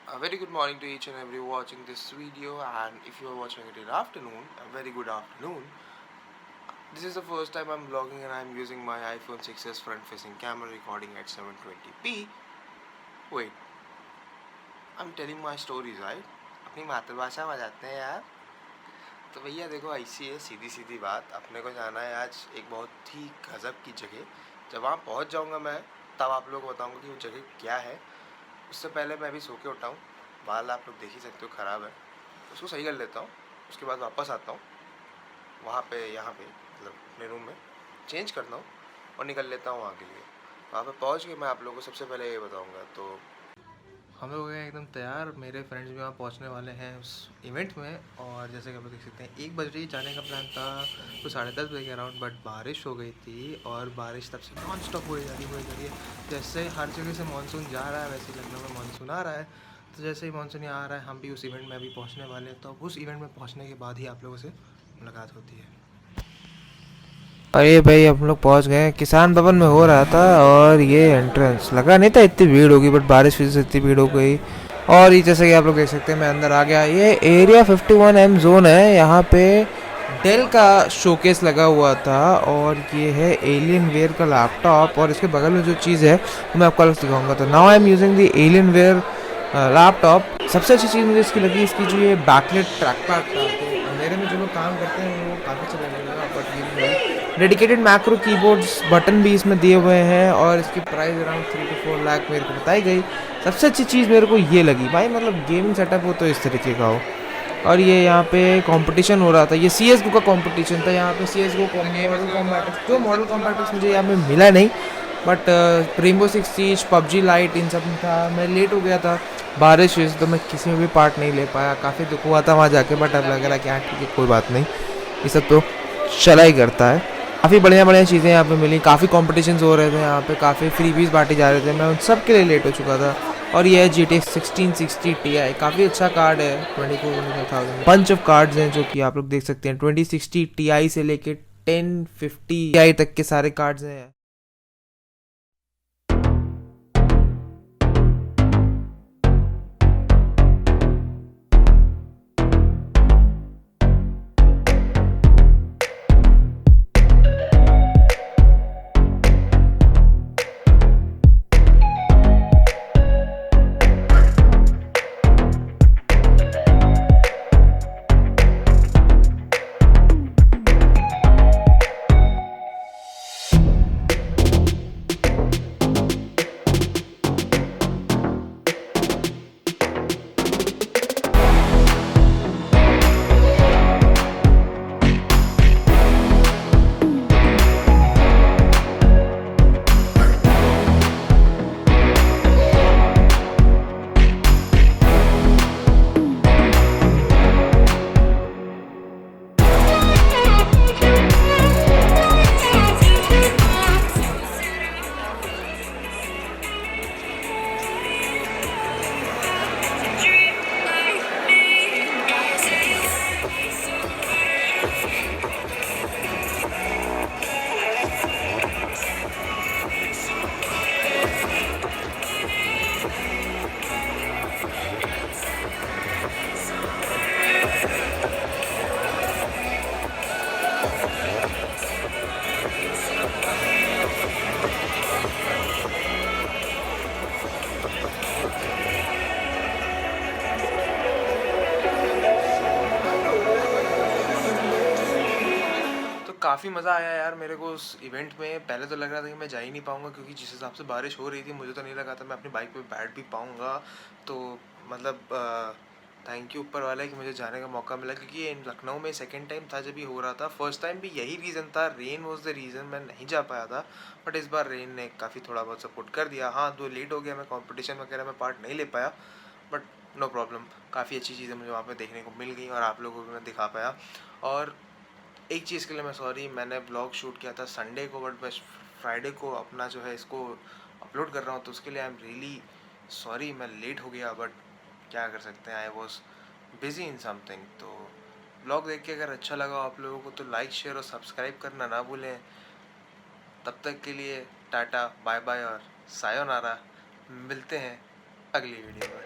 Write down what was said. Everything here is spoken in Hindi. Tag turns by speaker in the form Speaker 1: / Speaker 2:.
Speaker 1: A very good morning to each and every watching this video, and if you are watching it in afternoon, a very good afternoon. This is the first time I'm vlogging and I'm using my iPhone 6s front facing camera recording at 720p. Wait, I'm telling my stories, right? अपनी मातृभाषा में जाते हैं यार। तो भैया देखो, ऐसी है सीधी सीधी बात। अपने को जाना है आज एक बहुत ही गजब की जगह। जब वहाँ पहुँच जाऊँगा मैं, तब आप लोगों को बताऊँगा कि वो जगह क्या है। उससे पहले मैं अभी सो के उठा हूँ, बाल आप लोग देख ही सकते हो ख़राब है, उसको सही कर लेता हूँ। उसके बाद वापस आता हूँ वहाँ पे, यहाँ पे मतलब अपने रूम में चेंज करता हूँ और निकल लेता हूँ वहाँ के लिए। वहाँ पे पहुँच के मैं आप लोगों को सबसे पहले ये बताऊँगा। तो हम लोग हैं एकदम तैयार, मेरे फ्रेंड्स भी वहाँ पहुँचने वाले हैं उस इवेंट में। और जैसे कि आप लोग देख सकते हैं 1 बजे जाने का प्लान था, तो 10:30 बजे के अराउंड, बट बारिश हो गई थी और बारिश तब से नॉन स्टॉप हुई जा रही है। जैसे हर जगह से मानसून जा रहा है, वैसे ही लखनऊ में मानसून आ रहा है। तो जैसे ही मानसून यहाँ आ रहा है, हम भी उस इवेंट में अभी पहुँचने वाले हैं। तो अब उस इवेंट में पहुँचने के बाद ही आप लोगों से मुलाकात होती है।
Speaker 2: अरे भाई हम लोग पहुंच गए। किसान भवन में हो रहा था और ये एंट्रेंस लगा नहीं था इतनी भीड़ होगी, बट बारिश वजह से इतनी भीड़ हो गई। और ये जैसे कि आप लोग देख सकते हैं मैं अंदर आ गया। ये एरिया 51M जोन है। यहाँ पे डेल का शोकेस लगा हुआ था और ये है एलियन वेयर का लैपटॉप। और इसके बगल में जो चीज़ है वो मैं आपको अलग दिखाऊंगा। तो now I am using the Alienware laptop. सबसे अच्छी चीज़ मुझे इसकी लगी, इसकी जो ये बैकलेट ट्रैक पैड था। तो मेरे में जो लोग काम करते हैं वो काफ़ी अच्छा लगेगा। बट ये डेडिकेटेड मैक्रो कीबोर्ड्स बटन भी इसमें दिए हुए हैं और इसकी प्राइस अराउंड 3 to 4 लाख मेरे को बताई गई। सबसे अच्छी चीज़ मेरे को ये लगी भाई, मतलब गेमिंग सेटअप हो तो इस तरीके का हो। और ये यहाँ पे कंपटीशन हो रहा था, ये CSGO का कंपटीशन था। यहाँ पे CSGO मॉडल कॉम्बैटिक्स, जो मॉडल कॉम्बैटिक्स मुझे यहाँ पे मिला नहीं, but Rainbow Six Siege, PUBG Lite, इन सब में था। मैं लेट हो गया था, बारिश हुई तो मैं किसी में भी पार्ट नहीं ले पाया। काफ़ी दुख हुआ था वहाँ जाके, बट अब लग रहा कि हाँ ठीक है, कोई बात नहीं, ये सब तो चला ही करता है। काफ़ी बढ़िया बढ़िया चीज़ें यहाँ पे मिली, काफ़ी कॉम्पिटिशन्स हो रहे थे यहाँ पे, काफ़ी फ्रीबीज बांटे जा रहे थे। मैं उन सब के लिए लेट हो चुका था। और ये है GTX 1660 Ti, काफ़ी अच्छा कार्ड है। 24,000 बंच ऑफ कार्ड्स हैं जो कि आप लोग देख सकते हैं। 2060 Ti से लेके 1050 Ti तक के सारे कार्ड्स हैं।
Speaker 1: काफ़ी मज़ा आया यार मेरे को उस इवेंट में। पहले तो लग रहा था कि मैं जा ही नहीं पाऊँगा, क्योंकि जिस हिसाब से बारिश हो रही थी मुझे तो नहीं लगा था मैं अपनी बाइक पे बैठ भी पाऊँगा। तो मतलब थैंक यू ऊपर वाला कि मुझे जाने का मौका मिला, क्योंकि ये लखनऊ में सेकंड टाइम था जब ये हो रहा था। फर्स्ट टाइम भी यही रीज़न था, रेन वॉज द रीज़न, मैं नहीं जा पाया था। बट इस बार रेन ने काफ़ी थोड़ा बहुत सपोर्ट कर दिया। हाँ, तो लेट हो गया, मैं कॉम्पिटिशन वगैरह में पार्ट नहीं ले पाया, बट नो प्रॉब्लम। काफ़ी अच्छी चीज़ें मुझे वहाँ पर देखने को मिल गई और आप लोगों को मैं दिखा पाया। और एक चीज़ के लिए मैं सॉरी, मैंने ब्लॉग शूट किया था संडे को, बट मैं फ्राइडे को अपना जो है इसको अपलोड कर रहा हूँ, तो उसके लिए आई एम रियली सॉरी, मैं लेट हो गया। बट क्या कर सकते हैं, I was busy in something. तो ब्लॉग देख के अगर अच्छा लगा आप लोगों को तो लाइक, शेयर और सब्सक्राइब करना ना भूलें। तब तक के लिए टाटा, बाय बाय और सायोनारा। मिलते हैं अगली वीडियो में।